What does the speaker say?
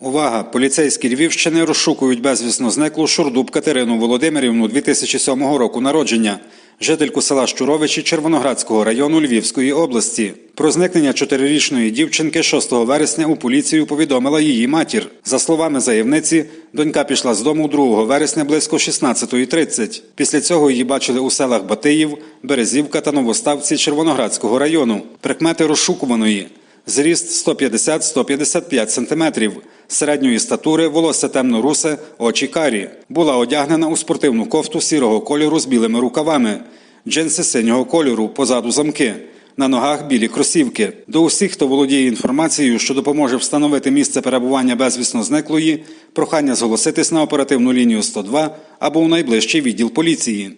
Увага! Поліцейські Львівщини розшукують безвісно зниклу Шурдуб Катерину Володимирівну 2007 року народження, жительку села Щуровичі Червоноградського району Львівської області. Про зникнення 4-річної дівчинки 6 вересня у поліцію повідомила її матір. За словами заявниці, донька пішла з дому 2 вересня близько 16:30. Після цього її бачили у селах Батиїв, Березівка та Новоставці Червоноградського району. Прикмети розшукуваної: зріст 150-155 см, середньої статури, волосся темно-русе, очі карі. Була одягнена у спортивну кофту сірого кольору з білими рукавами, джинси синього кольору, позаду замки. На ногах білі кросівки. До усіх, хто володіє інформацією, що допоможе встановити місце перебування безвісно зниклої, прохання зголоситись на оперативну лінію 102 або у найближчий відділ поліції.